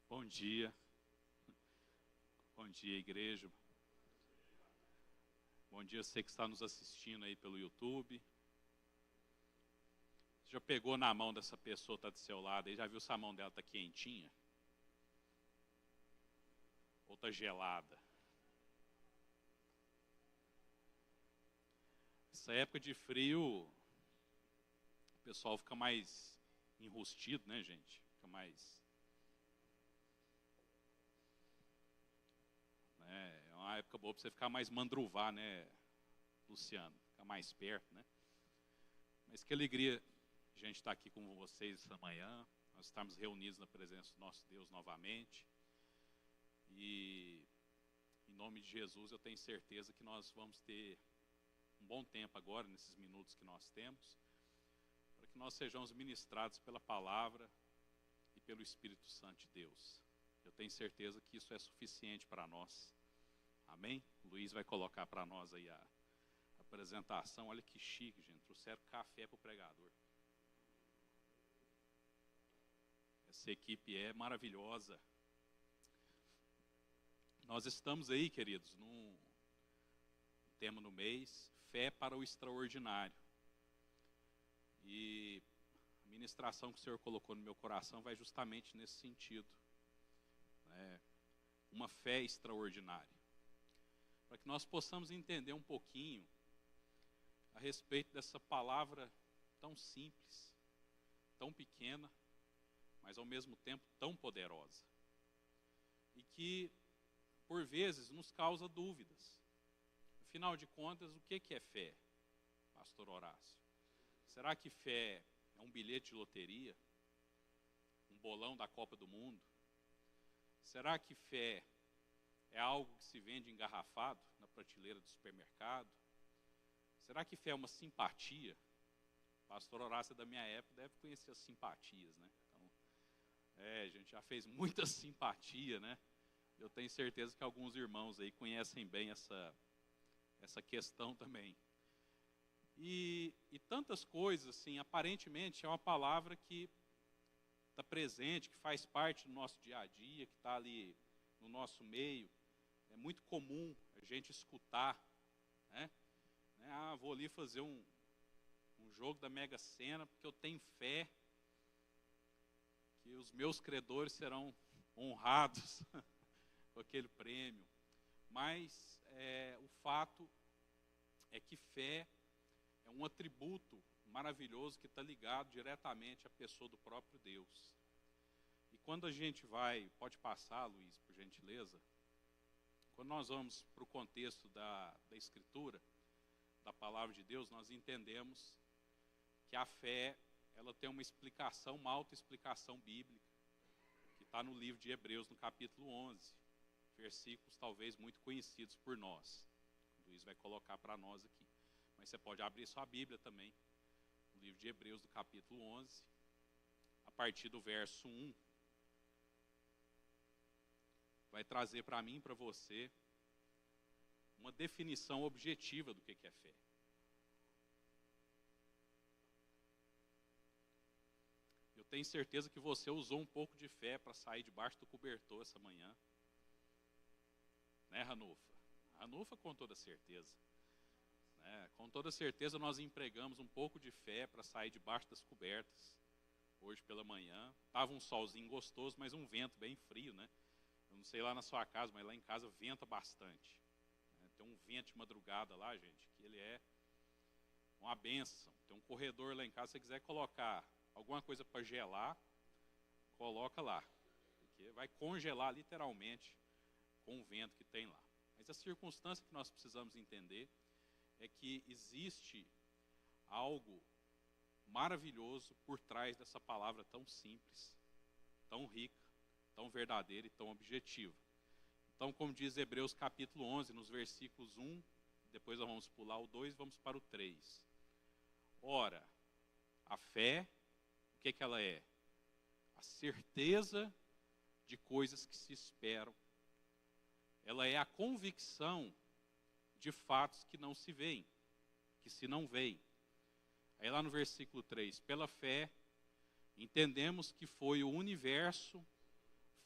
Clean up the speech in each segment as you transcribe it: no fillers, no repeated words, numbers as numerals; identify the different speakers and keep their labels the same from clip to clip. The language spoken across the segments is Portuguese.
Speaker 1: Bom dia. Bom dia, igreja. Bom dia você que está nos assistindo aí pelo YouTube. Você já pegou na mão dessa pessoa que está do seu lado aí? Já viu se a mão dela está quentinha? Ou está gelada? Essa época de frio, o pessoal fica mais enrustido, né, gente? Fica mais... É uma época boa para você ficar mais mandruvá, né, Luciano? Ficar mais perto, né? Mas que alegria a gente estar aqui com vocês essa manhã. Nós estamos reunidos na presença do nosso Deus novamente. E, em nome de Jesus, eu tenho certeza que nós vamos ter um bom tempo agora, nesses minutos que nós temos, para que nós sejamos ministrados pela palavra e pelo Espírito Santo de Deus. Eu tenho certeza que isso é suficiente para nós. Amém? O Luiz vai colocar para nós aí a apresentação. Olha que chique, gente. Trouxeram café para o pregador. Essa equipe é maravilhosa. Nós estamos aí, queridos, num tema no mês, fé para o extraordinário. E a ministração que o Senhor colocou no meu coração vai justamente nesse sentido. Uma fé extraordinária. Para que nós possamos entender um pouquinho a respeito dessa palavra tão simples, tão pequena, mas ao mesmo tempo tão poderosa. E que, por vezes, nos causa dúvidas. Afinal de contas, o que é fé, pastor Horácio? Será que fé é um bilhete de loteria? Um bolão da Copa do Mundo? Será que fé é algo que se vende engarrafado na prateleira do supermercado? Será que fé é uma simpatia? O pastor Horácio da minha época deve conhecer as simpatias, né? Então, a gente já fez muita simpatia, né? Eu tenho certeza que alguns irmãos aí conhecem bem essa questão também. E tantas coisas, assim, aparentemente é uma palavra que está presente, que faz parte do nosso dia a dia, que está ali no nosso meio. É muito comum a gente escutar, né? Vou ali fazer um jogo da Mega Sena, porque eu tenho fé que os meus credores serão honrados com aquele prêmio. Mas o fato é que fé é um atributo maravilhoso que está ligado diretamente à pessoa do próprio Deus. E quando a gente vai, pode passar, Luiz, por gentileza, quando nós vamos para o contexto da Escritura, da palavra de Deus, nós entendemos que a fé, ela tem uma explicação, uma autoexplicação bíblica, que está no livro de Hebreus, no capítulo 11, versículos talvez muito conhecidos por nós. O Luiz vai colocar para nós aqui. Mas você pode abrir sua Bíblia também, no livro de Hebreus, do capítulo 11, a partir do verso 1. Vai trazer para mim e para você uma definição objetiva do que é fé. Eu tenho certeza que você usou um pouco de fé para sair debaixo do cobertor essa manhã. Né, Ranufa? Ranufa, com toda certeza. Com toda certeza nós empregamos um pouco de fé para sair debaixo das cobertas. Hoje pela manhã. Estava um solzinho gostoso, mas um vento bem frio, né? Eu não sei lá na sua casa, mas lá em casa venta bastante. Tem um vento de madrugada lá, gente, que ele é uma bênção. Tem um corredor lá em casa, se você quiser colocar alguma coisa para gelar, coloca lá. Porque vai congelar literalmente com o vento que tem lá. Mas a circunstância que nós precisamos entender é que existe algo maravilhoso por trás dessa palavra tão simples, tão rica, tão verdadeira e tão objetiva. Então, como diz Hebreus capítulo 11, nos versículos 1, depois nós vamos pular o 2, vamos para o 3. Ora, a fé, o que ela é? A certeza de coisas que se esperam. Ela é a convicção de fatos que não se veem, que se não veem. Aí lá no versículo 3, pela fé, entendemos que foi o universo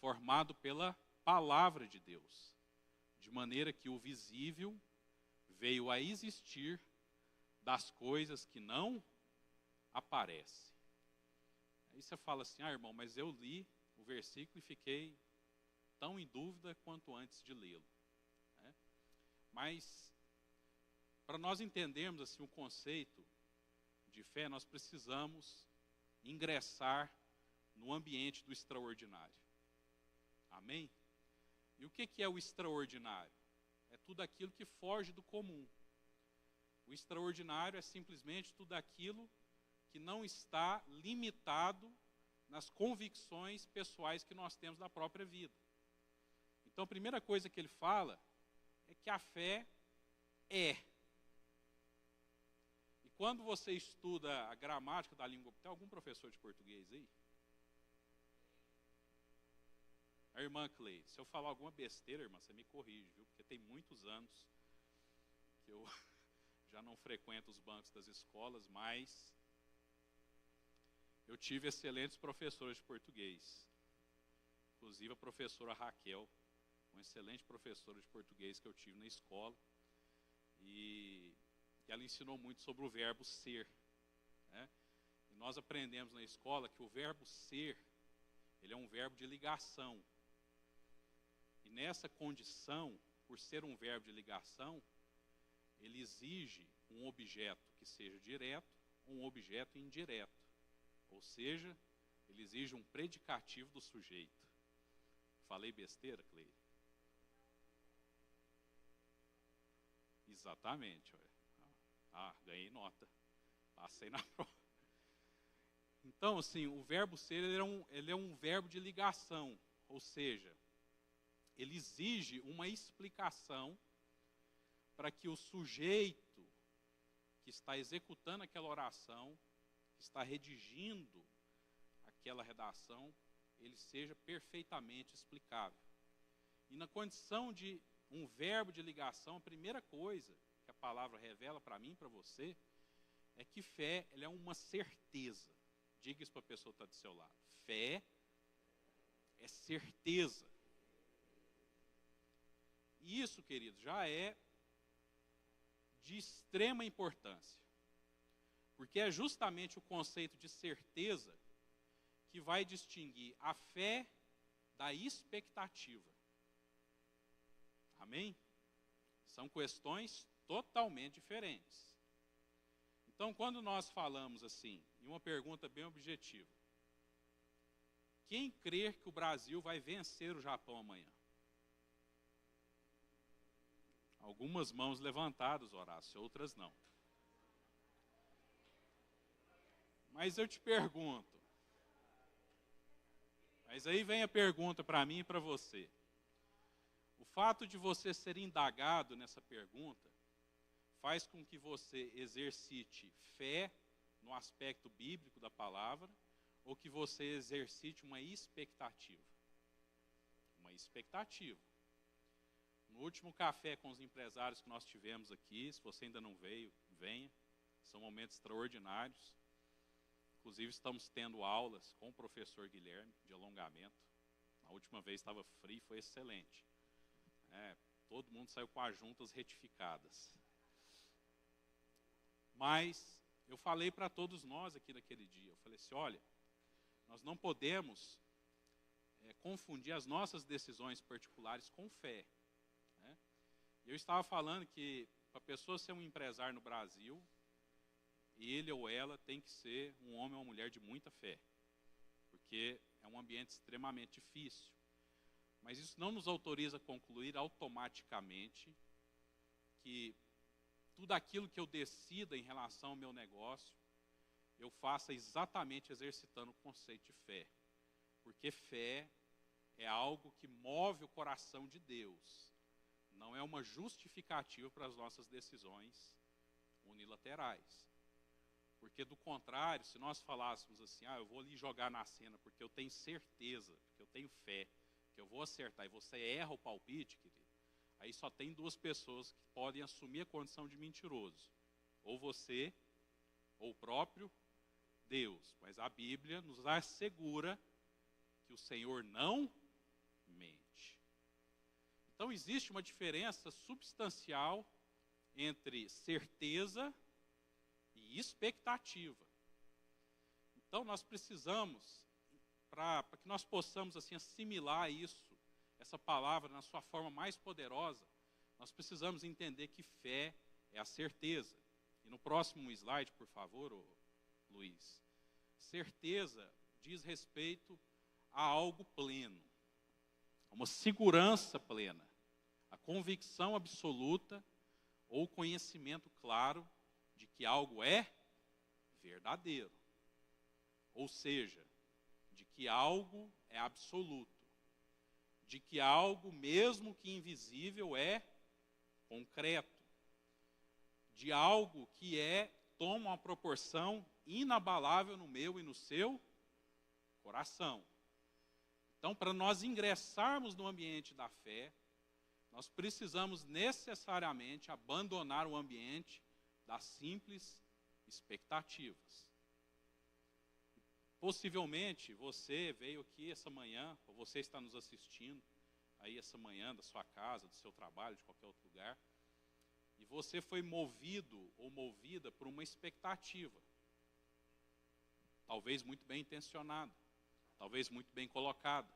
Speaker 1: formado pela palavra de Deus, de maneira que o visível veio a existir das coisas que não aparecem. Aí você fala assim, irmão, mas eu li o versículo e fiquei tão em dúvida quanto antes de lê-lo. Né? Mas, para nós entendermos assim, o conceito de fé, nós precisamos ingressar no ambiente do extraordinário. Amém? E o que é o extraordinário? É tudo aquilo que foge do comum. O extraordinário é simplesmente tudo aquilo que não está limitado nas convicções pessoais que nós temos da própria vida. Então, a primeira coisa que ele fala é que a fé é. E quando você estuda a gramática da língua, tem algum professor de português aí? A irmã Cleide, se eu falar alguma besteira, irmã, você me corrige, viu? Porque tem muitos anos que eu já não frequento os bancos das escolas, mas eu tive excelentes professores de português. Inclusive a professora Raquel, uma excelente professora de português que eu tive na escola. E ela ensinou muito sobre o verbo ser. Né? E nós aprendemos na escola que o verbo ser, ele é um verbo de ligação. E nessa condição, por ser um verbo de ligação, ele exige um objeto que seja direto ou um objeto indireto. Ou seja, ele exige um predicativo do sujeito. Falei besteira, Cleide? Exatamente. Ganhei nota. Passei na prova. Então, assim, o verbo ser ele é um verbo de ligação. Ou seja, ele exige uma explicação para que o sujeito que está executando aquela oração, que está redigindo aquela redação, ele seja perfeitamente explicável. E na condição de um verbo de ligação, a primeira coisa que a palavra revela para mim e para você é que fé ela é uma certeza. Diga isso para a pessoa que está do seu lado. Fé é certeza. E isso, querido, já é de extrema importância. Porque é justamente o conceito de certeza que vai distinguir a fé da expectativa. Amém? São questões totalmente diferentes. Então, quando nós falamos assim, em uma pergunta bem objetiva, quem crer que o Brasil vai vencer o Japão amanhã? Algumas mãos levantadas, Horácio, outras não. Mas eu te pergunto, mas aí vem a pergunta para mim e para você. O fato de você ser indagado nessa pergunta faz com que você exercite fé no aspecto bíblico da palavra ou que você exercite uma expectativa. Uma expectativa. No último café com os empresários que nós tivemos aqui, se você ainda não veio, venha. São momentos extraordinários. Inclusive estamos tendo aulas com o professor Guilherme de alongamento. A última vez estava frio, foi excelente. Todo mundo saiu com as juntas retificadas. Mas eu falei para todos nós aqui naquele dia, eu falei assim, olha, nós não podemos confundir as nossas decisões particulares com fé. Né? Eu estava falando que para a pessoa ser um empresário no Brasil, ele ou ela tem que ser um homem ou uma mulher de muita fé, porque é um ambiente extremamente difícil. Mas isso não nos autoriza a concluir automaticamente que tudo aquilo que eu decida em relação ao meu negócio, eu faça exatamente exercitando o conceito de fé. Porque fé é algo que move o coração de Deus. Não é uma justificativa para as nossas decisões unilaterais. Porque, do contrário, se nós falássemos assim, eu vou ali jogar na cena porque eu tenho certeza, porque eu tenho fé, que eu vou acertar, e você erra o palpite, querido, aí só tem duas pessoas que podem assumir a condição de mentiroso. Ou você, ou o próprio Deus. Mas a Bíblia nos assegura que o Senhor não Então, existe uma diferença substancial entre certeza e expectativa. Então, nós precisamos, para que nós possamos assim, assimilar isso, essa palavra na sua forma mais poderosa, nós precisamos entender que fé é a certeza. E no próximo slide, por favor, Luiz. Certeza diz respeito a algo pleno, a uma segurança plena, a convicção absoluta ou conhecimento claro de que algo é verdadeiro. Ou seja, de que algo é absoluto, de que algo, mesmo que invisível, é concreto, de algo que toma uma proporção inabalável no meu e no seu coração. Então, para nós ingressarmos no ambiente da fé, nós precisamos necessariamente abandonar o ambiente das simples expectativas. Possivelmente você veio aqui essa manhã, ou você está nos assistindo aí essa manhã da sua casa, do seu trabalho, de qualquer outro lugar, e você foi movido ou movida por uma expectativa, talvez muito bem intencionada, talvez muito bem colocada,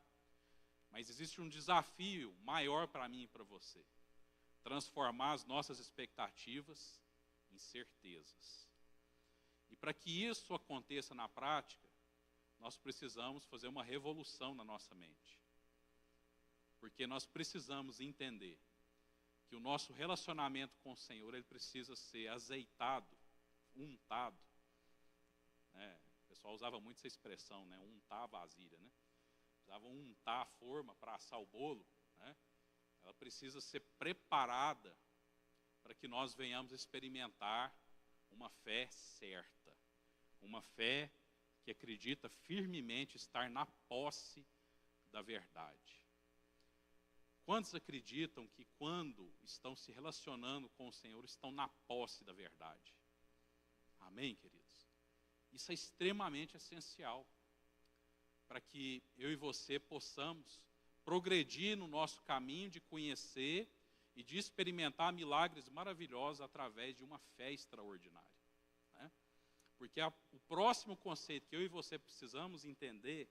Speaker 1: mas existe um desafio maior para mim e para você: transformar as nossas expectativas em certezas. E para que isso aconteça na prática, nós precisamos fazer uma revolução na nossa mente. Porque nós precisamos entender que o nosso relacionamento com o Senhor, ele precisa ser azeitado, untado. O pessoal usava muito essa expressão, untar a vasilha. Precisavam untar a forma para assar o bolo. Ela precisa ser preparada para que nós venhamos experimentar uma fé certa, uma fé que acredita firmemente estar na posse da verdade. Quantos acreditam que quando estão se relacionando com o Senhor, estão na posse da verdade? Amém, queridos? Isso é extremamente essencial para que eu e você possamos progredir no nosso caminho de conhecer e de experimentar milagres maravilhosos através de uma fé extraordinária. Porque o próximo conceito que eu e você precisamos entender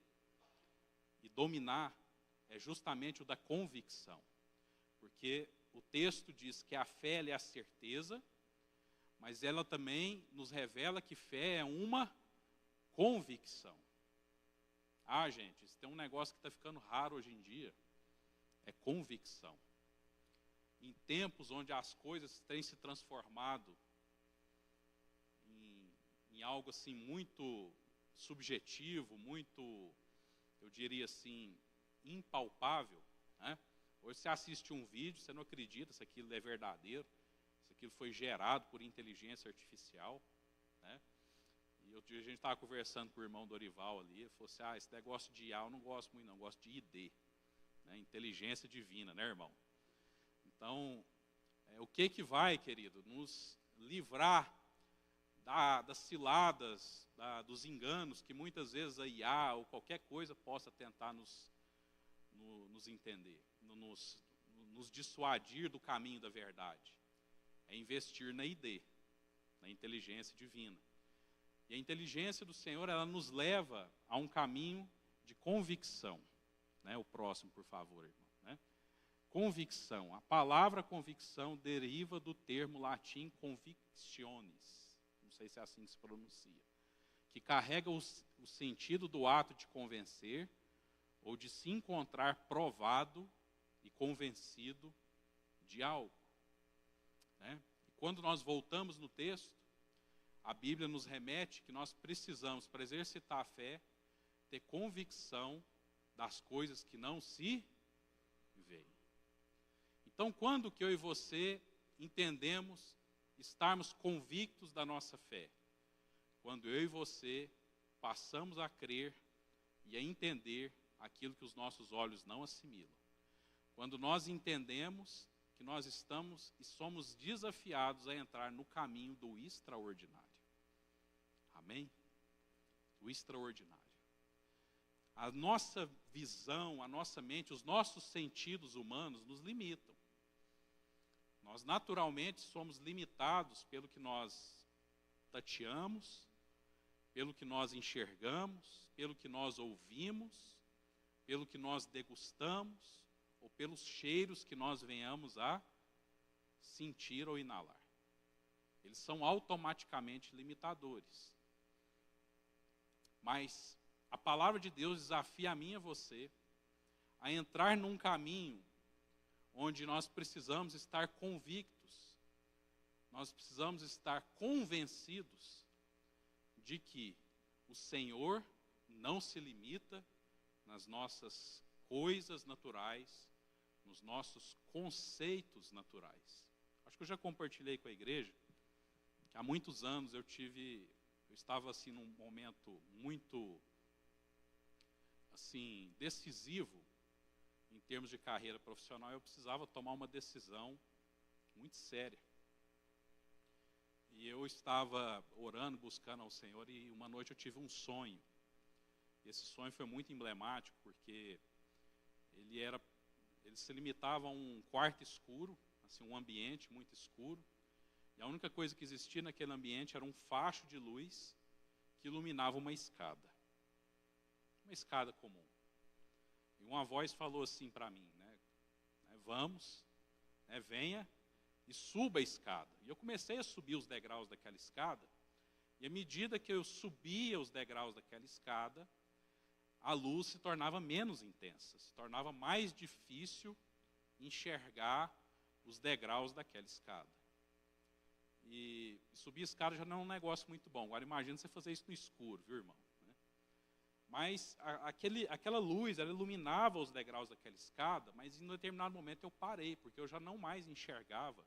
Speaker 1: e dominar é justamente o da convicção. Porque o texto diz que a fé é a certeza, mas ela também nos revela que fé é uma convicção. Gente, isso tem um negócio que está ficando raro hoje em dia, é convicção. Em tempos onde as coisas têm se transformado em algo assim muito subjetivo, muito, eu diria assim, impalpável. Hoje você assiste um vídeo, você não acredita se aquilo é verdadeiro, se aquilo foi gerado por inteligência artificial. E outro dia a gente estava conversando com o irmão Dorival ali, ele falou assim: esse negócio de IA eu não gosto muito não, eu gosto de ID, inteligência divina, irmão? Então, o que vai, querido, nos livrar das ciladas, dos enganos que muitas vezes a IA ou qualquer coisa possa tentar nos entender, nos dissuadir do caminho da verdade? É investir na ID, na inteligência divina. E a inteligência do Senhor, ela nos leva a um caminho de convicção. O próximo, por favor, irmão. Convicção. A palavra convicção deriva do termo latim convictionis. Não sei se é assim que se pronuncia. Que carrega o sentido do ato de convencer ou de se encontrar provado e convencido de algo. E quando nós voltamos no texto, a Bíblia nos remete que nós precisamos, para exercitar a fé, ter convicção das coisas que não se veem. Então, quando que eu e você entendemos estarmos convictos da nossa fé? Quando eu e você passamos a crer e a entender aquilo que os nossos olhos não assimilam. Quando nós entendemos que nós estamos e somos desafiados a entrar no caminho do extraordinário. Amém? O extraordinário. A nossa visão, a nossa mente, os nossos sentidos humanos nos limitam. Nós naturalmente somos limitados pelo que nós tateamos, pelo que nós enxergamos, pelo que nós ouvimos, pelo que nós degustamos, ou pelos cheiros que nós venhamos a sentir ou inalar. Eles são automaticamente limitadores. Mas a palavra de Deus desafia a mim e a você a entrar num caminho onde nós precisamos estar convictos, nós precisamos estar convencidos de que o Senhor não se limita nas nossas coisas naturais, nos nossos conceitos naturais. Acho que eu já compartilhei com a igreja que há muitos anos eu estava assim num momento muito assim decisivo em termos de carreira profissional. Eu precisava tomar uma decisão muito séria. E eu estava orando, buscando ao Senhor, e uma noite eu tive um sonho. Esse sonho foi muito emblemático, porque ele se limitava a um quarto escuro, assim, um ambiente muito escuro, e a única coisa que existia naquele ambiente era um facho de luz que iluminava uma escada comum. E uma voz falou assim para mim, vamos, venha e suba a escada. E eu comecei a subir os degraus daquela escada, e à medida que eu subia os degraus daquela escada, a luz se tornava menos intensa, se tornava mais difícil enxergar os degraus daquela escada. E subir a escada já não é um negócio muito bom. Agora imagina você fazer isso no escuro, viu, irmão? Mas aquela luz, ela iluminava os degraus daquela escada, mas em um determinado momento eu parei, porque eu já não mais enxergava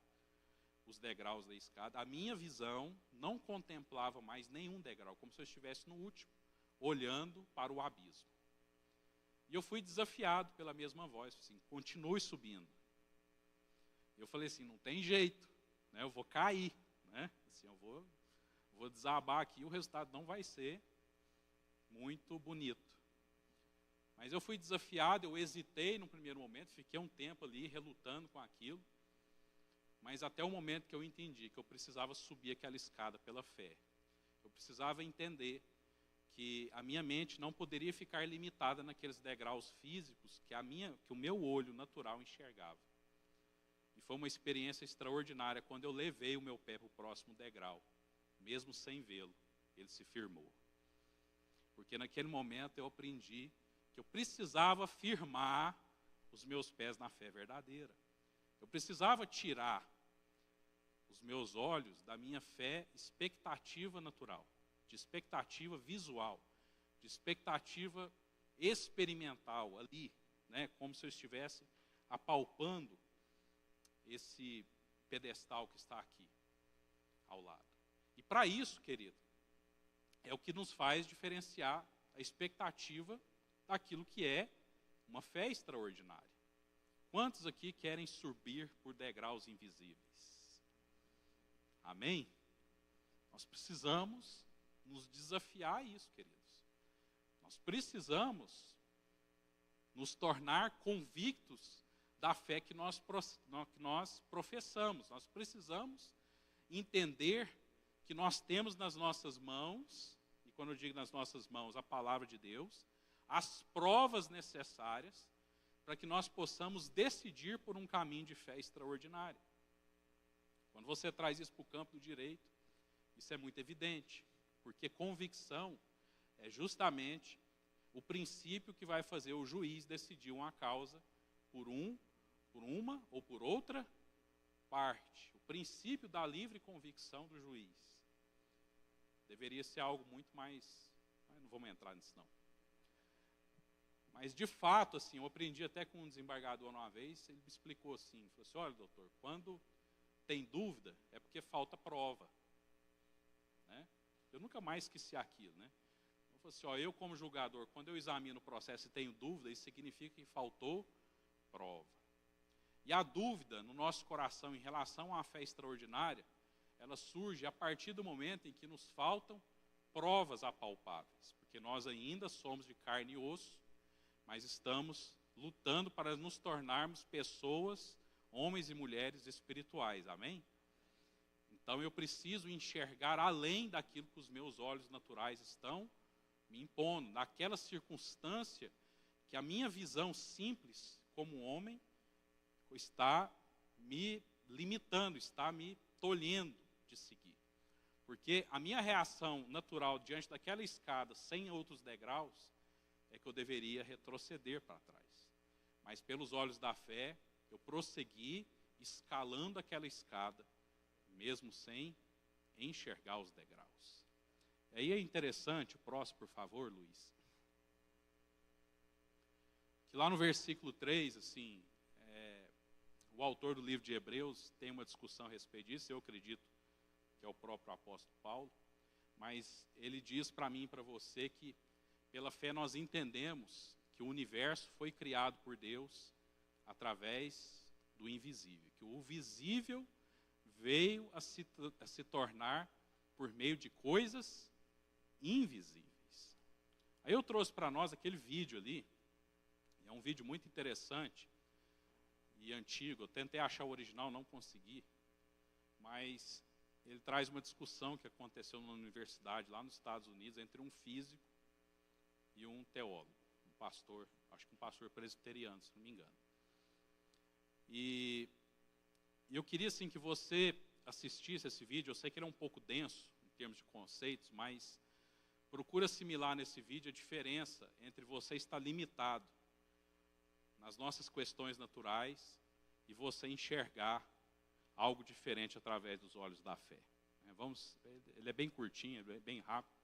Speaker 1: os degraus da escada. A minha visão não contemplava mais nenhum degrau, como se eu estivesse no último, olhando para o abismo. E eu fui desafiado pela mesma voz, assim, continue subindo. Eu falei assim, não tem jeito, eu vou cair, assim, eu vou desabar aqui, o resultado não vai ser muito bonito. Mas eu fui desafiado, eu hesitei no primeiro momento, fiquei um tempo ali relutando com aquilo, mas até o momento que eu entendi que eu precisava subir aquela escada pela fé. Eu precisava entender que a minha mente não poderia ficar limitada naqueles degraus físicos que o meu olho natural enxergava. E foi uma experiência extraordinária quando eu levei o meu pé para o próximo degrau, mesmo sem vê-lo, ele se firmou. Porque naquele momento eu aprendi que eu precisava firmar os meus pés na fé verdadeira. Eu precisava tirar os meus olhos da minha fé expectativa natural, de expectativa visual, de expectativa experimental ali, como se eu estivesse apalpando esse pedestal que está aqui ao lado. E para isso, querido, é o que nos faz diferenciar a expectativa daquilo que é uma fé extraordinária. Quantos aqui querem subir por degraus invisíveis? Amém? Nós precisamos nos desafiar a isso, queridos. Nós precisamos nos tornar convictos da fé que nós professamos. Nós precisamos entender que nós temos nas nossas mãos, e quando eu digo nas nossas mãos, a palavra de Deus, as provas necessárias para que nós possamos decidir por um caminho de fé extraordinário. Quando você traz isso para o campo do direito, isso é muito evidente, porque convicção é justamente o princípio que vai fazer o juiz decidir uma causa por uma ou por outra parte. O princípio da livre convicção do juiz deveria ser algo muito mais... Não vamos entrar nisso, não. Mas, de fato, assim, eu aprendi até com um desembargador uma vez, ele me explicou assim, falou assim, olha, doutor, quando tem dúvida, é porque falta prova. Eu nunca mais esqueci aquilo, Eu falei assim, eu como julgador, quando eu examino o processo e tenho dúvida, isso significa que faltou prova. E a dúvida no nosso coração em relação à fé extraordinária, ela surge a partir do momento em que nos faltam provas apalpáveis, porque nós ainda somos de carne e osso, mas estamos lutando para nos tornarmos pessoas, homens e mulheres espirituais, amém? Então eu preciso enxergar além daquilo que os meus olhos naturais estão me impondo, naquela circunstância que a minha visão simples como homem está me limitando, está me tolhendo de seguir. Porque a minha reação natural diante daquela escada, sem outros degraus, é que eu deveria retroceder para trás. Mas pelos olhos da fé, eu prossegui escalando aquela escada, mesmo sem enxergar os degraus. E aí é interessante, o próximo, por favor, Luiz, que lá no versículo 3, assim, o autor do livro de Hebreus tem uma discussão a respeito disso, eu acredito que é o próprio apóstolo Paulo, mas ele diz para mim e para você que pela fé nós entendemos que o universo foi criado por Deus através do invisível, que o visível veio a se tornar por meio de coisas invisíveis. Aí eu trouxe para nós aquele vídeo ali, é um vídeo muito interessante e antigo, eu tentei achar o original, não consegui, mas ele traz uma discussão que aconteceu numa universidade lá nos Estados Unidos entre um físico e um teólogo, um pastor, acho que um pastor presbiteriano, se não me engano. E eu queria assim que você assistisse esse vídeo, eu sei que ele é um pouco denso em termos de conceitos, mas procura assimilar nesse vídeo a diferença entre você estar limitado nas nossas questões naturais e você enxergar algo diferente através dos olhos da fé. Ele é bem curtinho, é bem rápido,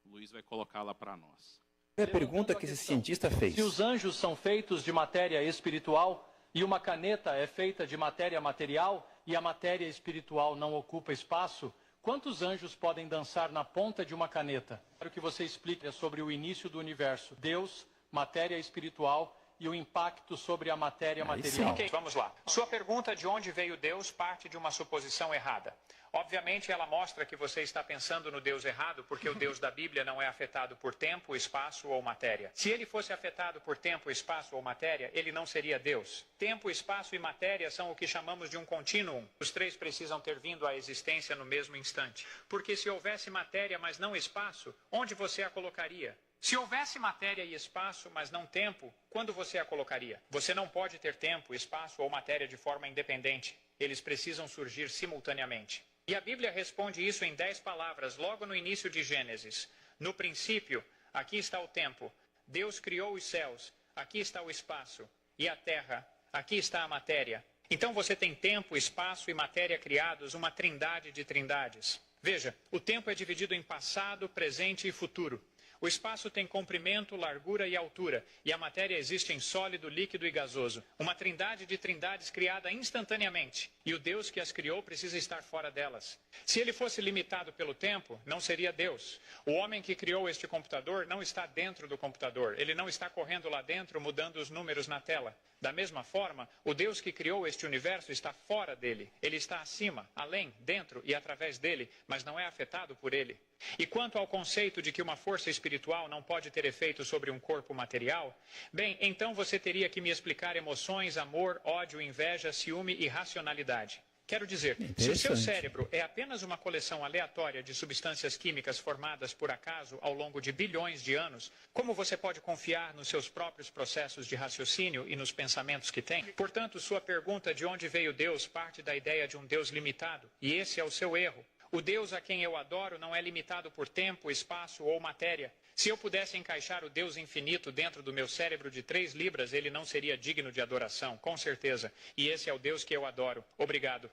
Speaker 1: o Luiz vai colocar lá para nós.
Speaker 2: É a pergunta que esse cientista fez.
Speaker 3: Se os anjos são feitos de matéria espiritual e uma caneta é feita de matéria material e a matéria espiritual não ocupa espaço, quantos anjos podem dançar na ponta de uma caneta? Quero que você explique sobre o início do universo, Deus, matéria espiritual e o impacto sobre a matéria material.
Speaker 4: Ok, vamos lá. Sua pergunta de onde veio Deus parte de uma suposição errada. Obviamente, ela mostra que você está pensando no Deus errado, porque o Deus da Bíblia não é afetado por tempo, espaço ou matéria. Se ele fosse afetado por tempo, espaço ou matéria, ele não seria Deus. Tempo, espaço e matéria são o que chamamos de um contínuo. Os três precisam ter vindo à existência no mesmo instante. Porque se houvesse matéria, mas não espaço, onde você a colocaria? Se houvesse matéria e espaço, mas não tempo, quando você a colocaria? Você não pode ter tempo, espaço ou matéria de forma independente. Eles precisam surgir simultaneamente. E a Bíblia responde isso em 10 palavras, logo no início de Gênesis. No princípio, aqui está o tempo. Deus criou os céus, aqui está o espaço. E a terra, aqui está a matéria. Então você tem tempo, espaço e matéria criados, uma trindade de trindades. Veja, o tempo é dividido em passado, presente e futuro. O espaço tem comprimento, largura e altura, e a matéria existe em sólido, líquido e gasoso. Uma trindade de trindades criada instantaneamente, e o Deus que as criou precisa estar fora delas. Se ele fosse limitado pelo tempo, não seria Deus. O homem que criou este computador não está dentro do computador, ele não está correndo lá dentro mudando os números na tela. Da mesma forma, o Deus que criou este universo está fora dele. Ele está acima, além, dentro e através dele, mas não é afetado por ele. E quanto ao conceito de que uma força espiritual não pode ter efeito sobre um corpo material, bem, então você teria que me explicar emoções, amor, ódio, inveja, ciúme e racionalidade. Quero dizer, se o seu cérebro é apenas uma coleção aleatória de substâncias químicas formadas por acaso ao longo de bilhões de anos, como você pode confiar nos seus próprios processos de raciocínio e nos pensamentos que tem? Portanto, sua pergunta de onde veio Deus parte da ideia de um Deus limitado, e esse é o seu erro. O Deus a quem eu adoro não é limitado por tempo, espaço ou matéria. Se eu pudesse encaixar o Deus infinito dentro do meu cérebro de 3 libras, ele não seria digno de adoração, com certeza. E esse é o Deus que eu adoro. Obrigado.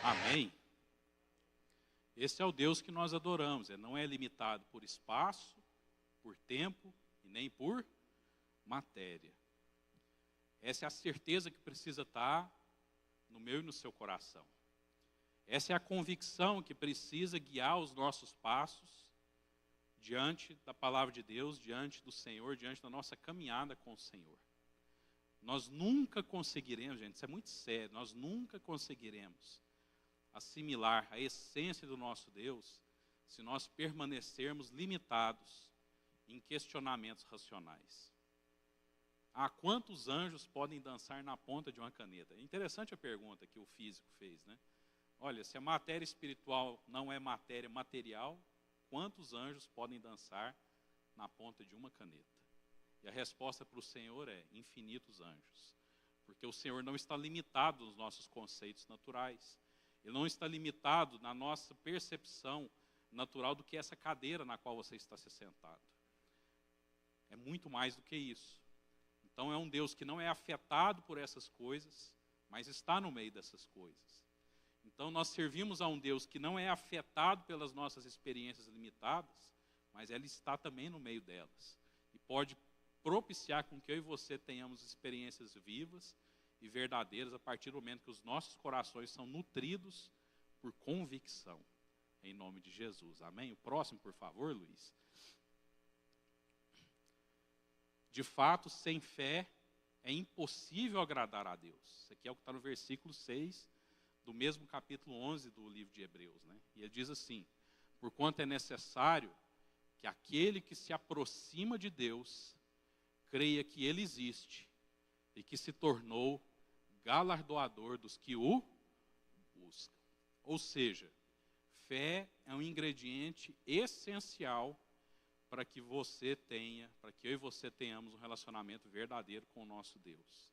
Speaker 1: Amém. Esse é o Deus que nós adoramos. Ele não é limitado por espaço, por tempo e nem por matéria. Essa é a certeza que precisa estar no meu e no seu coração. Essa é a convicção que precisa guiar os nossos passos diante da palavra de Deus, diante do Senhor, diante da nossa caminhada com o Senhor. Nós nunca conseguiremos, gente, isso é muito sério, nós nunca conseguiremos assimilar a essência do nosso Deus se nós permanecermos limitados em questionamentos racionais. Quantos anjos podem dançar na ponta de uma caneta? É interessante a pergunta que o físico fez, né? Olha, se a matéria espiritual não é matéria material, quantos anjos podem dançar na ponta de uma caneta? E a resposta para o Senhor é infinitos anjos. Porque o Senhor não está limitado nos nossos conceitos naturais. Ele não está limitado na nossa percepção natural do que essa cadeira na qual você está se sentado. É muito mais do que isso. Então é um Deus que não é afetado por essas coisas, mas está no meio dessas coisas. Então nós servimos a um Deus que não é afetado pelas nossas experiências limitadas, mas Ele está também no meio delas. E pode propiciar com que eu e você tenhamos experiências vivas e verdadeiras a partir do momento que os nossos corações são nutridos por convicção. Em nome de Jesus. Amém? O próximo, por favor, Luiz. De fato, sem fé é impossível agradar a Deus. Isso aqui é o que está no versículo 6 do mesmo capítulo 11 do livro de Hebreus, né? E ele diz assim: porquanto é necessário que aquele que se aproxima de Deus creia que Ele existe e que se tornou galardoador dos que o buscam. Ou seja, fé é um ingrediente essencial para que você tenha, para que eu e você tenhamos um relacionamento verdadeiro com o nosso Deus.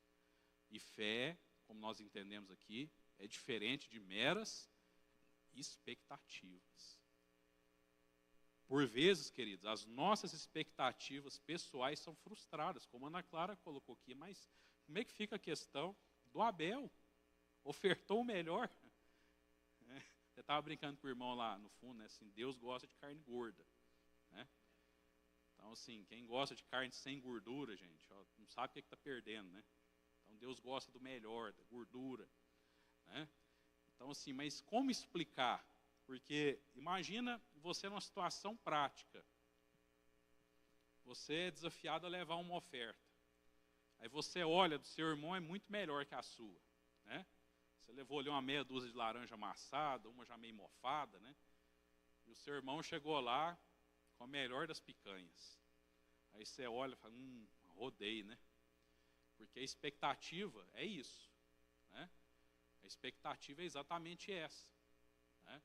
Speaker 1: E fé, como nós entendemos aqui, é diferente de meras expectativas. Por vezes, queridos, as nossas expectativas pessoais são frustradas, como a Ana Clara colocou aqui, mas como é que fica a questão do Abel? Ofertou o melhor. Eu estava brincando com o irmão lá no fundo, né? Assim, Deus gosta de carne gorda, né? Então, assim, quem gosta de carne sem gordura, gente, ó, não sabe o que está perdendo, né? Então, Deus gosta do melhor, da gordura, né? Então, assim, mas como explicar? Porque imagina você numa situação prática. Você é desafiado a levar uma oferta. Aí você olha, do seu irmão é muito melhor que a sua, né? Você levou ali uma meia dúzia de laranja amassada, uma já meio mofada, né? E o seu irmão chegou lá com a melhor das picanhas. Aí você olha e fala, rodei, né? Porque a expectativa é isso, né? A expectativa é exatamente essa, né?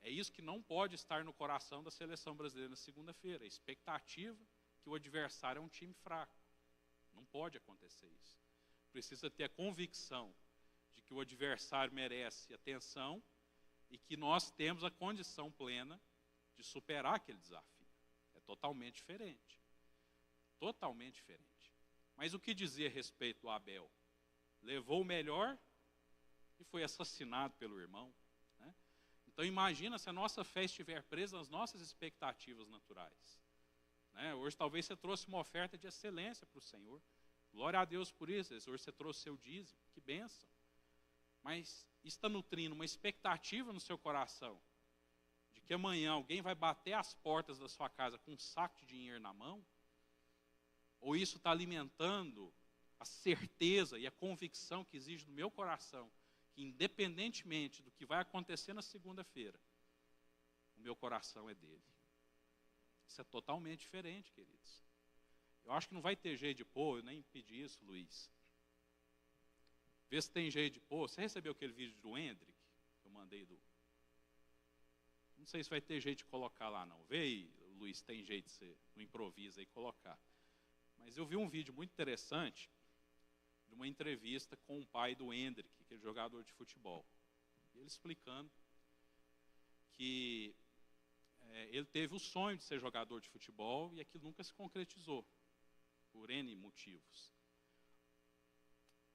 Speaker 1: É isso que não pode estar no coração da seleção brasileira na segunda-feira. A expectativa que o adversário é um time fraco. Não pode acontecer isso. Precisa ter a convicção de que o adversário merece atenção e que nós temos a condição plena de superar aquele desafio. É totalmente diferente. Totalmente diferente. Mas o que dizer a respeito do Abel? Levou o melhor e foi assassinado pelo irmão, né? Então imagina se a nossa fé estiver presa nas nossas expectativas naturais, né? Hoje talvez você trouxe uma oferta de excelência para o Senhor. Glória a Deus por isso. Hoje você trouxe seu dízimo. Que bênção. Mas está nutrindo uma expectativa no seu coração de que amanhã alguém vai bater as portas da sua casa com um saco de dinheiro na mão? Ou isso está alimentando a certeza e a convicção que existe no meu coração que, independentemente do que vai acontecer na segunda-feira, o meu coração é dele? Isso é totalmente diferente, queridos. Eu acho que não vai ter jeito de pôr, eu nem pedi isso, Luiz. Vê se tem jeito de pôr. Você recebeu aquele vídeo do Hendrick, que eu mandei do... Não sei se vai ter jeito de colocar lá, não. Vê aí, Luiz, tem jeito de você, no improviso aí, colocar. Mas eu vi um vídeo muito interessante de uma entrevista com o pai do Hendrick, aquele jogador de futebol. Ele explicando que ele teve o sonho de ser jogador de futebol e aquilo nunca se concretizou, por N motivos.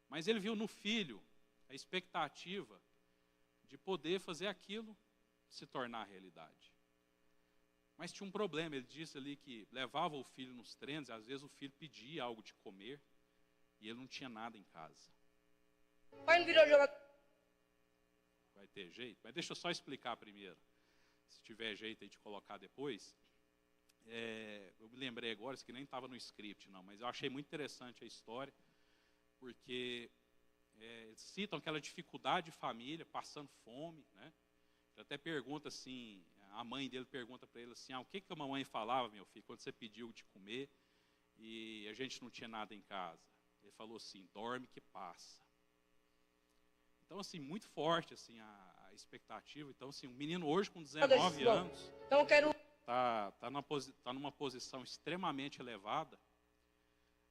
Speaker 1: Mas ele viu no filho a expectativa de poder fazer aquilo se tornar realidade. Mas tinha um problema, ele disse ali que levava o filho nos treinos, e às vezes o filho pedia algo de comer, e ele não tinha nada em casa.
Speaker 5: Pai não virou jogador.
Speaker 1: Vai ter jeito? Mas deixa eu só explicar primeiro. Se tiver jeito aí de colocar depois. Eu me lembrei agora, isso que nem estava no script não, mas eu achei muito interessante a história, porque eles citam aquela dificuldade de família, passando fome, né? Ele até pergunta assim, a mãe dele pergunta para ele assim, o que a mamãe falava, meu filho, quando você pediu de comer e a gente não tinha nada em casa? Ele falou assim, dorme que passa. Então, assim, muito forte assim, a expectativa. Então, assim, um menino hoje com 19 anos
Speaker 5: Então eu quero.
Speaker 1: tá numa posição extremamente elevada,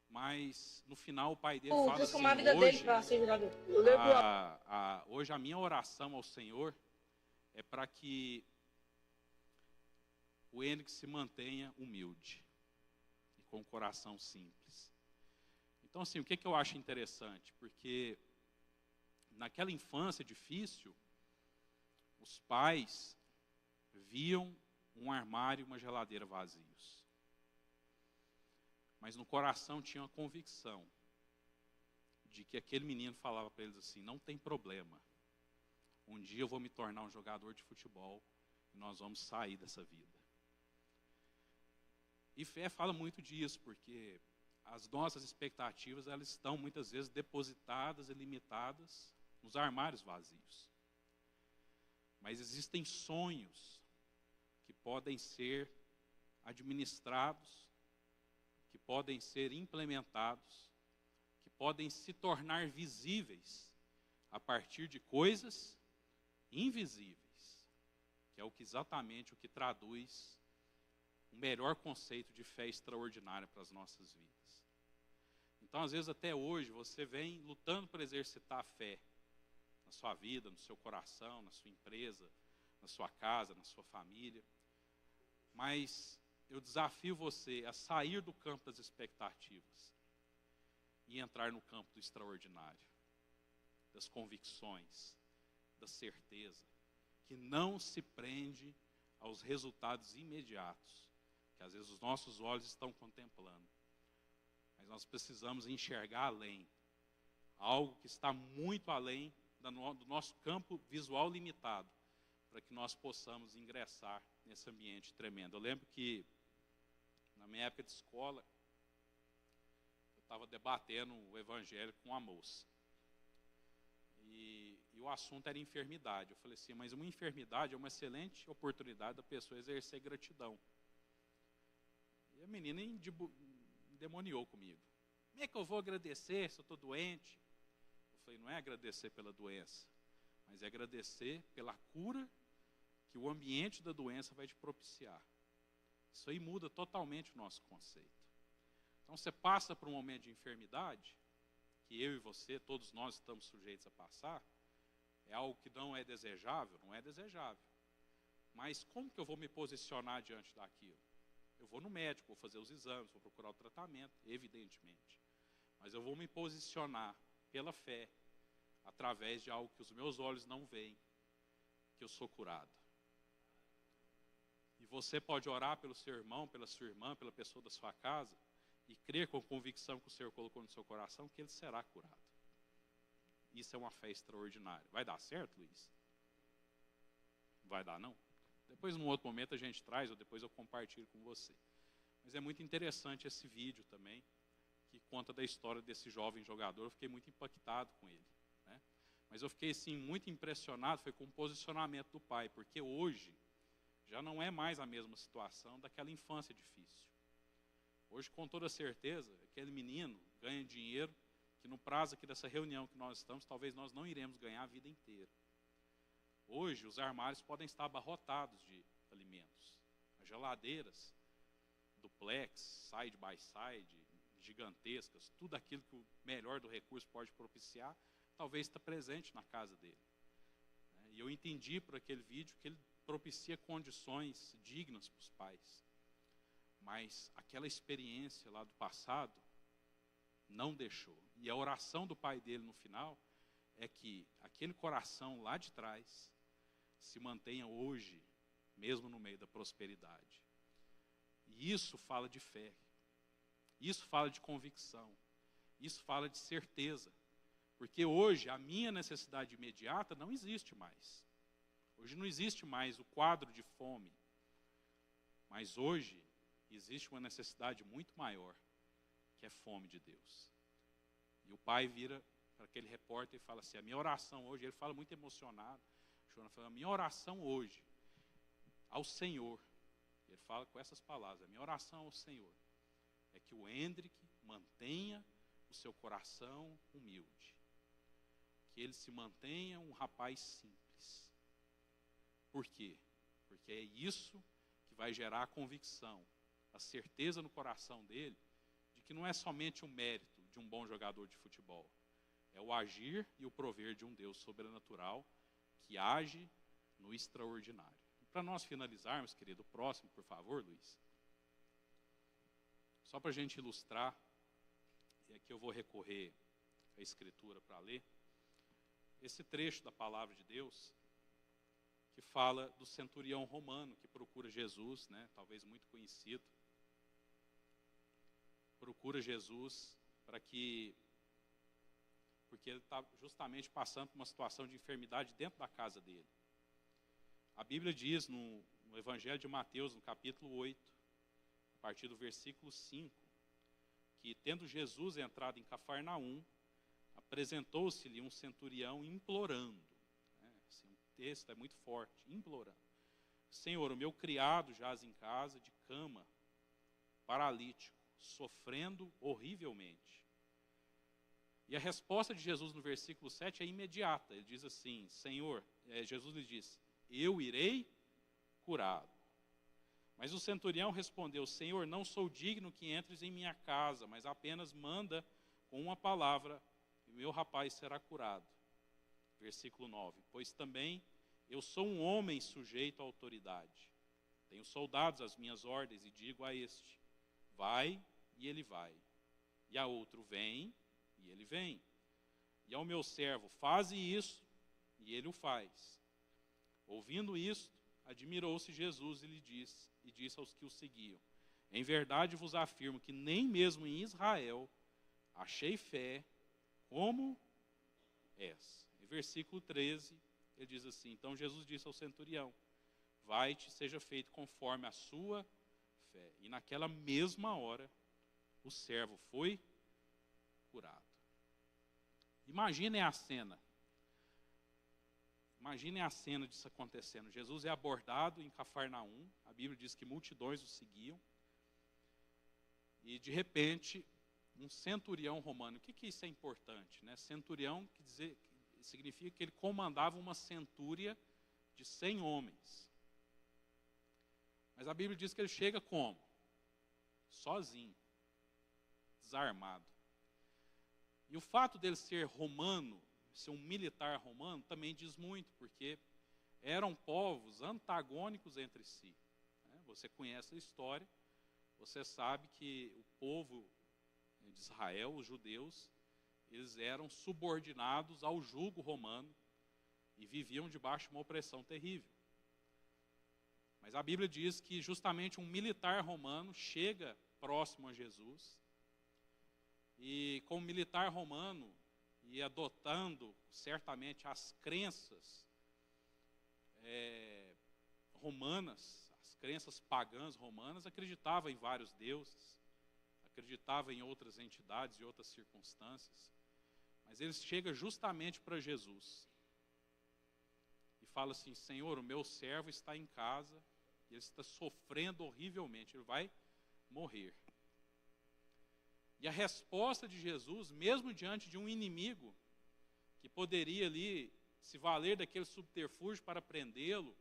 Speaker 1: mas no final o pai dele fala assim,
Speaker 5: Transformar a vida dele para ser jogador. Eu lembro.
Speaker 1: hoje a minha oração ao Senhor é para que o Henrique se mantenha humilde e com o coração simples. Então, assim, o que eu acho interessante? Porque naquela infância difícil, os pais viam um armário e uma geladeira vazios. Mas no coração tinha uma convicção de que aquele menino falava para eles assim, não tem problema. Um dia eu vou me tornar um jogador de futebol e nós vamos sair dessa vida. E fé fala muito disso, porque as nossas expectativas, elas estão muitas vezes depositadas e limitadas nos armários vazios. Mas existem sonhos que podem ser administrados, que podem ser implementados, que podem se tornar visíveis a partir de coisas invisíveis, que é exatamente o que traduz o melhor conceito de fé extraordinária para as nossas vidas. Então, às vezes, até hoje, você vem lutando por exercitar a fé na sua vida, no seu coração, na sua empresa, na sua casa, na sua família. Mas eu desafio você a sair do campo das expectativas e entrar no campo do extraordinário, das convicções, da certeza, que não se prende aos resultados imediatos, que às vezes os nossos olhos estão contemplando. Mas nós precisamos enxergar além, algo que está muito além do nosso campo visual limitado, para que nós possamos ingressar nesse ambiente tremendo. Eu lembro que, na minha época de escola, eu estava debatendo o evangelho com uma moça. E o assunto era enfermidade. Eu falei assim, mas uma enfermidade é uma excelente oportunidade da pessoa exercer gratidão. E a menina endemoniou comigo. Como é que eu vou agradecer se eu estou doente? Eu falei, não é agradecer pela doença, mas é agradecer pela cura que o ambiente da doença vai te propiciar. Isso aí muda totalmente o nosso conceito. Então você passa por um momento de enfermidade, que eu e você, todos nós estamos sujeitos a passar, é algo que não é desejável, não é desejável. Mas como que eu vou me posicionar diante daquilo? Eu vou no médico, vou fazer os exames, vou procurar o tratamento, evidentemente. Mas eu vou me posicionar pela fé, através de algo que os meus olhos não veem, que eu sou curado. E você pode orar pelo seu irmão, pela sua irmã, pela pessoa da sua casa, e crer com convicção que o Senhor colocou no seu coração que ele será curado. Isso é uma fé extraordinária. Vai dar certo, Luiz? Vai dar, não? Depois, num outro momento, a gente traz, ou depois eu compartilho com você. Mas é muito interessante esse vídeo também, que conta da história desse jovem jogador. Eu fiquei muito impactado com ele, né? Mas eu fiquei, sim, muito impressionado, foi com o posicionamento do pai, porque hoje já não é mais a mesma situação daquela infância difícil. Hoje, com toda certeza, aquele menino ganha dinheiro que no prazo aqui dessa reunião que nós estamos, talvez nós não iremos ganhar a vida inteira. Hoje, os armários podem estar abarrotados de alimentos. As geladeiras, duplex, side by side, gigantescas, tudo aquilo que o melhor do recurso pode propiciar, talvez está presente na casa dele. E eu entendi por aquele vídeo que ele propicia condições dignas para os pais. Mas aquela experiência lá do passado não deixou. E a oração do pai dele no final é que aquele coração lá de trás se mantenha hoje, mesmo no meio da prosperidade. E isso fala de fé. Isso fala de convicção. Isso fala de certeza. Porque hoje a minha necessidade imediata não existe mais. Hoje não existe mais o quadro de fome. Mas hoje existe uma necessidade muito maior, que é fome de Deus. E o pai vira para aquele repórter e fala assim, a minha oração hoje, ele fala muito emocionado, chorando, fala, a minha oração hoje ao Senhor. Ele fala com essas palavras: a minha oração ao Senhor é que o Hendrick mantenha o seu coração humilde, que ele se mantenha um rapaz simples. Por quê? Porque é isso que vai gerar a convicção, a certeza no coração dele de que não é somente o mérito de um bom jogador de futebol, é o agir e o prover de um Deus sobrenatural que age no extraordinário. Para nós finalizarmos, querido, o próximo, por favor, Luiz. Só para a gente ilustrar, e aqui eu vou recorrer à Escritura para ler, esse trecho da palavra de Deus, que fala do centurião romano que procura Jesus, né, talvez muito conhecido. Procura Jesus porque ele está justamente passando por uma situação de enfermidade dentro da casa dele. A Bíblia diz no Evangelho de Mateus, no capítulo 8, a partir do versículo 5, que tendo Jesus entrado em Cafarnaum, apresentou-se-lhe um centurião implorando. Assim, o texto é muito forte, implorando. Senhor, o meu criado jaz em casa de cama, paralítico, sofrendo horrivelmente. E a resposta de Jesus no versículo 7 é imediata. Ele diz assim, Jesus lhe diz, eu irei curá-lo. Mas o centurião respondeu, Senhor, não sou digno que entres em minha casa, mas apenas manda com uma palavra e o meu rapaz será curado. Versículo 9, pois também eu sou um homem sujeito à autoridade. Tenho soldados às minhas ordens e digo a este, vai, e ele vai. E a outro, vem, e ele vem. E ao meu servo, faze isso, e ele o faz. Ouvindo isto, admirou-se Jesus e disse aos que o seguiam, em verdade vos afirmo que nem mesmo em Israel achei fé como essa. Em versículo 13, ele diz assim, então Jesus disse ao centurião, vai-te, seja feito conforme a sua fé. E naquela mesma hora, o servo foi curado. Imaginem a cena. Imaginem a cena disso acontecendo. Jesus é abordado em Cafarnaum. A Bíblia diz que multidões o seguiam. E, de repente, um centurião romano. O que isso é importante, né? Centurião significa que ele comandava uma centúria de 100 homens. Mas a Bíblia diz que ele chega como? Sozinho. Desarmado. E o fato dele ser romano, ser um militar romano, também diz muito, porque eram povos antagônicos entre si. Você conhece a história, você sabe que o povo de Israel, os judeus, eles eram subordinados ao jugo romano e viviam debaixo de uma opressão terrível. Mas a Bíblia diz que justamente um militar romano chega próximo a Jesus e, como militar romano, e adotando certamente as crenças romanas, as crenças pagãs romanas, acreditava em vários deuses, acreditava em outras entidades e outras circunstâncias, mas ele chega justamente para Jesus e fala assim, Senhor, o meu servo está em casa, ele está sofrendo horrivelmente, ele vai morrer. E a resposta de Jesus, mesmo diante de um inimigo, que poderia ali se valer daquele subterfúgio para prendê-lo,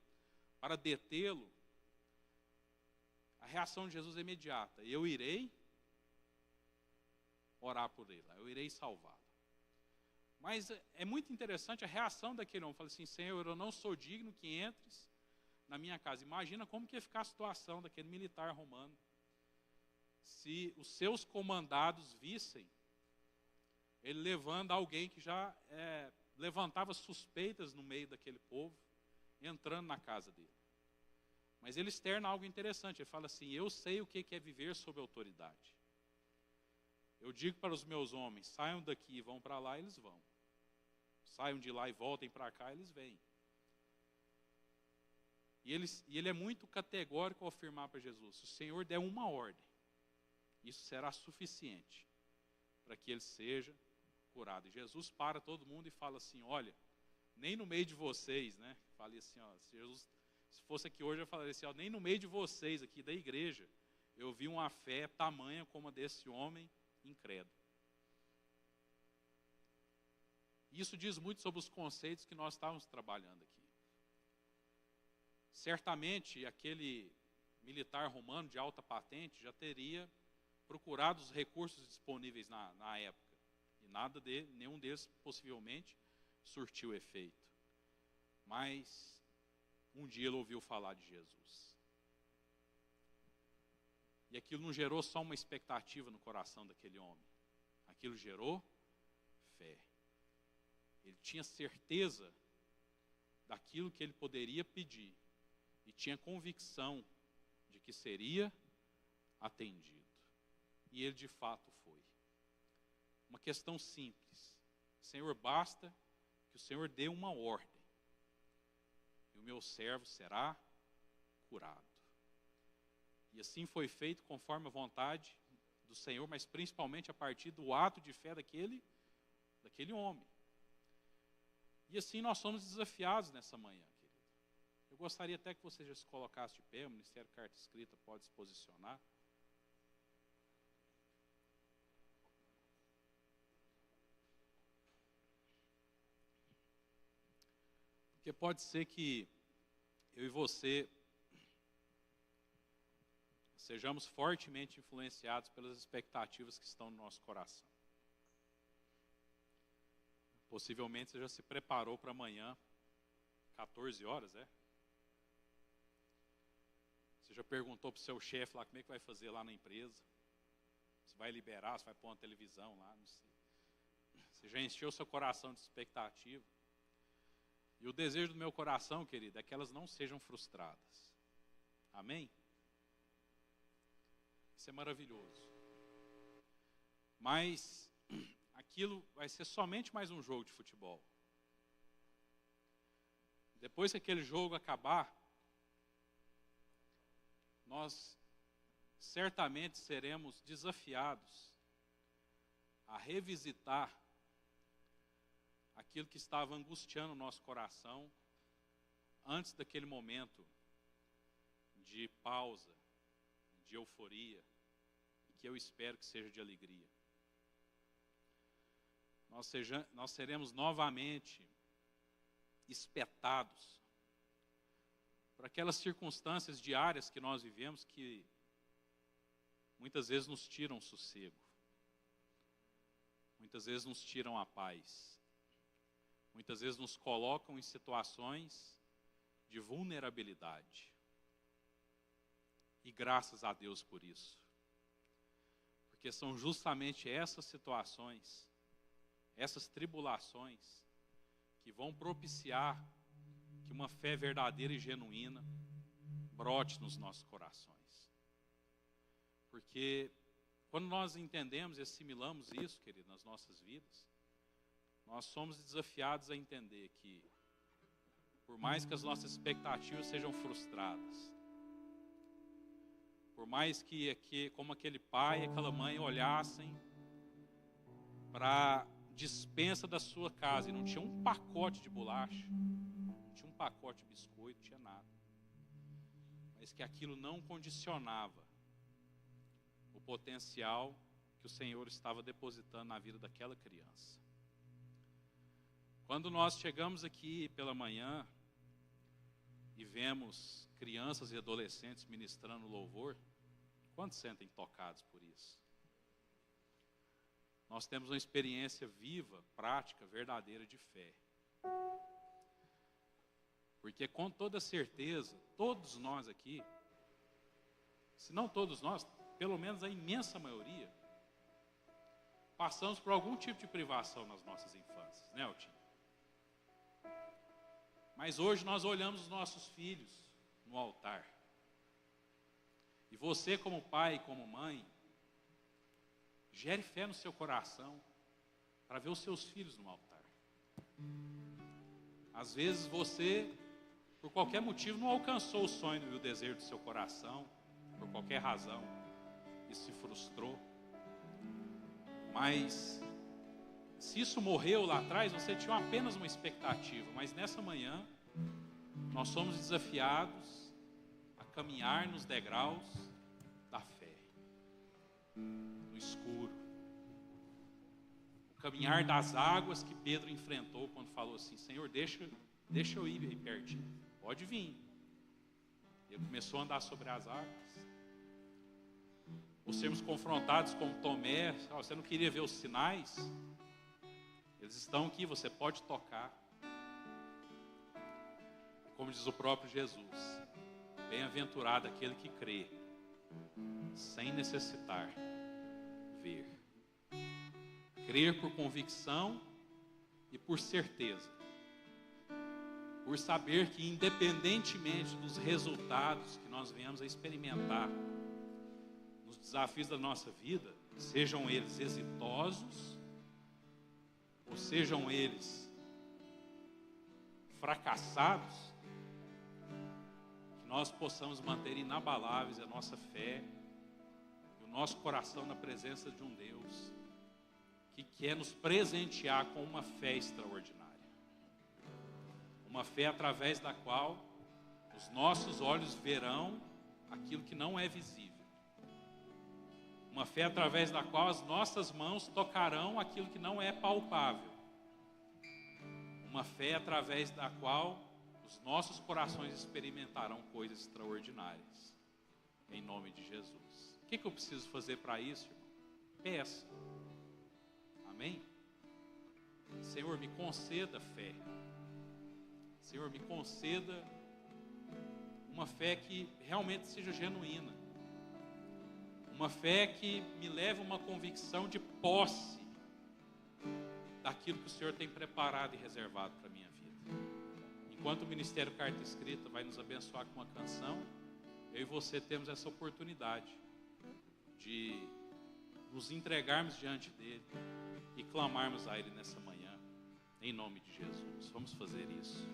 Speaker 1: para detê-lo, a reação de Jesus é imediata. Eu irei orar por ele, eu irei salvá-lo. Mas é muito interessante a reação daquele homem. Fala assim, Senhor, eu não sou digno que entres na minha casa. Imagina como que ia ficar a situação daquele militar romano. Se os seus comandados vissem ele levando alguém que já levantava suspeitas no meio daquele povo, entrando na casa dele. Mas ele externa algo interessante, ele fala assim, eu sei o que é viver sob autoridade. Eu digo para os meus homens, saiam daqui e vão para lá, eles vão. Saiam de lá e voltem para cá, eles vêm. E ele é muito categórico ao afirmar para Jesus, se o Senhor der uma ordem, isso será suficiente para que ele seja curado. E Jesus para todo mundo e fala assim, olha, nem no meio de vocês, né? Fala assim, ó, Jesus Se fosse aqui hoje, eu falaria assim, ó, nem no meio de vocês aqui da igreja, eu vi uma fé tamanha como a desse homem incrédulo. Isso diz muito sobre os conceitos que nós estávamos trabalhando aqui. Certamente, aquele militar romano de alta patente já teria procurado os recursos disponíveis na época. E nenhum deles, possivelmente, surtiu efeito. Mas, um dia ele ouviu falar de Jesus. E aquilo não gerou só uma expectativa no coração daquele homem. Aquilo gerou fé. Ele tinha certeza daquilo que ele poderia pedir. E tinha convicção de que seria atendido. E ele de fato foi. Uma questão simples. Senhor, basta que o Senhor dê uma ordem. E o meu servo será curado. E assim foi feito conforme a vontade do Senhor, mas principalmente a partir do ato de fé daquele homem. E assim nós somos desafiados nessa manhã, querido. Eu gostaria até que você já se colocasse de pé, o Ministério Carta Escrita pode se posicionar. Porque pode ser que eu e você sejamos fortemente influenciados pelas expectativas que estão no nosso coração. Possivelmente você já se preparou para amanhã, 14 horas, é? Você já perguntou para o seu chefe lá como é que vai fazer lá na empresa? Se vai liberar, se vai pôr uma televisão lá, não sei. Você já encheu seu coração de expectativa. E o desejo do meu coração, querido, é que elas não sejam frustradas. Amém? Isso é maravilhoso. Mas aquilo vai ser somente mais um jogo de futebol. Depois que aquele jogo acabar, nós certamente seremos desafiados a revisitar aquilo que estava angustiando o nosso coração antes daquele momento de pausa, de euforia, e que eu espero que seja de alegria. Nós seremos novamente espetados por aquelas circunstâncias diárias que nós vivemos que muitas vezes nos tiram o sossego, muitas vezes nos tiram a paz, muitas vezes nos colocam em situações de vulnerabilidade. E graças a Deus por isso. Porque são justamente essas situações, essas tribulações, que vão propiciar que uma fé verdadeira e genuína brote nos nossos corações. Porque quando nós entendemos e assimilamos isso, querido, nas nossas vidas, nós somos desafiados a entender que, por mais que as nossas expectativas sejam frustradas, por mais que como aquele pai e aquela mãe olhassem para a despensa da sua casa e não tinha um pacote de bolacha, não tinha um pacote de biscoito, não tinha nada, mas que aquilo não condicionava o potencial que o Senhor estava depositando na vida daquela criança. Quando nós chegamos aqui pela manhã e vemos crianças e adolescentes ministrando louvor, quantos sentem tocados por isso? Nós temos uma experiência viva, prática, verdadeira de fé. Porque com toda certeza, todos nós aqui, se não todos nós, pelo menos a imensa maioria, passamos por algum tipo de privação nas nossas infâncias, né, Altinho? Mas hoje nós olhamos os nossos filhos no altar. E você, como pai e como mãe, gere fé no seu coração para ver os seus filhos no altar. Às vezes você, por qualquer motivo, não alcançou o sonho e o desejo do seu coração, por qualquer razão, e se frustrou. Mas se isso morreu lá atrás, você tinha apenas uma expectativa. Mas nessa manhã, nós somos desafiados a caminhar nos degraus da fé, no escuro. O caminhar das águas que Pedro enfrentou quando falou assim: Senhor, deixa eu ir bem pertinho, pode vir. Ele começou a andar sobre as águas. Ou sermos confrontados com Tomé: você não queria ver os sinais? Eles estão aqui, você pode tocar. Como diz o próprio Jesus: bem-aventurado aquele que crê, sem necessitar ver. Crer por convicção e por certeza. Por saber que, independentemente dos resultados que nós venhamos a experimentar nos desafios da nossa vida, sejam eles exitosos ou sejam eles fracassados, que nós possamos manter inabaláveis a nossa fé e o nosso coração na presença de um Deus que quer nos presentear com uma fé extraordinária. Uma fé através da qual os nossos olhos verão aquilo que não é visível. Uma fé através da qual as nossas mãos tocarão aquilo que não é palpável. Uma fé através da qual os nossos corações experimentarão coisas extraordinárias. Em nome de Jesus. O que eu preciso fazer para isso, irmão? Peça. Amém? Senhor, me conceda fé. Senhor, me conceda uma fé que realmente seja genuína. Uma fé que me leve a uma convicção de posse daquilo que o Senhor tem preparado e reservado para a minha vida. Enquanto o Ministério Carta Escrita vai nos abençoar com uma canção, eu e você temos essa oportunidade de nos entregarmos diante dele e clamarmos a ele nessa manhã, em nome de Jesus. Vamos fazer isso.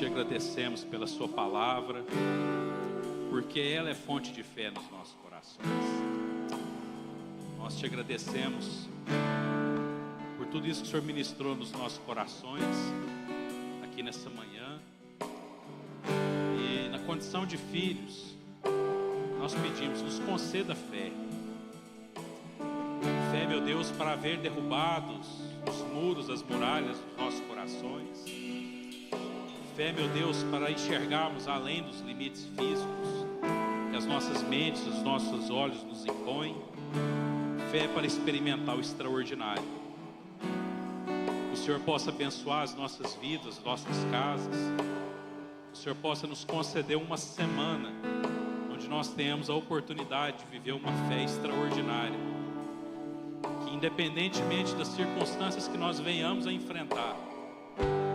Speaker 1: Agradecemos pela sua palavra, porque ela é fonte de fé nos nossos corações. Nós te agradecemos por tudo isso que o Senhor ministrou nos nossos corações, aqui nessa manhã. E na condição de filhos, nós pedimos, nos conceda fé. Fé, meu Deus, para ver derrubados os muros, as muralhas dos nossos corações. Fé, meu Deus, para enxergarmos além dos limites físicos que as nossas mentes, os nossos olhos nos impõem. Fé para experimentar o extraordinário. Que o Senhor possa abençoar as nossas vidas, nossas casas. Que o Senhor possa nos conceder uma semana onde nós tenhamos a oportunidade de viver uma fé extraordinária. Que independentemente das circunstâncias que nós venhamos a enfrentar,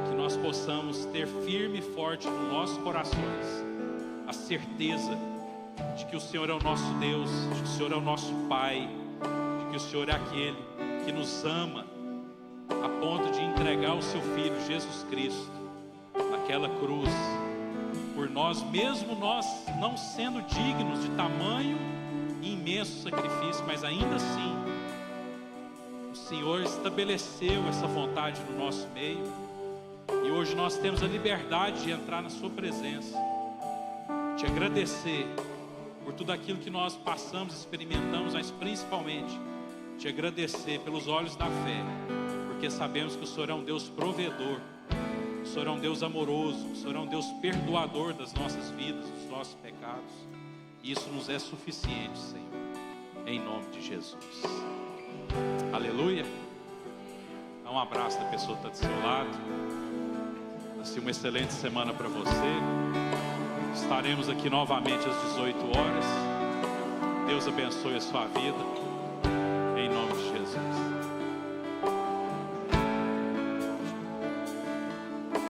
Speaker 1: que nós possamos ter firme e forte nos nossos corações a certeza de que o Senhor é o nosso Deus, de que o Senhor é o nosso Pai, que o Senhor é aquele que nos ama a ponto de entregar o seu Filho Jesus Cristo naquela cruz por nós, mesmo nós não sendo dignos de tamanho e imenso sacrifício, mas ainda assim o Senhor estabeleceu essa vontade no nosso meio e hoje nós temos a liberdade de entrar na sua presença, te agradecer por tudo aquilo que nós passamos, experimentamos, mas principalmente te agradecer pelos olhos da fé, porque sabemos que o Senhor é um Deus provedor, o Senhor é um Deus amoroso, o Senhor é um Deus perdoador das nossas vidas, dos nossos pecados, e isso nos é suficiente, Senhor, em nome de Jesus. Aleluia. Dá um abraço da pessoa que está do seu lado. Assim, uma excelente semana para você. Estaremos aqui novamente às 18 horas. Deus abençoe a sua vida.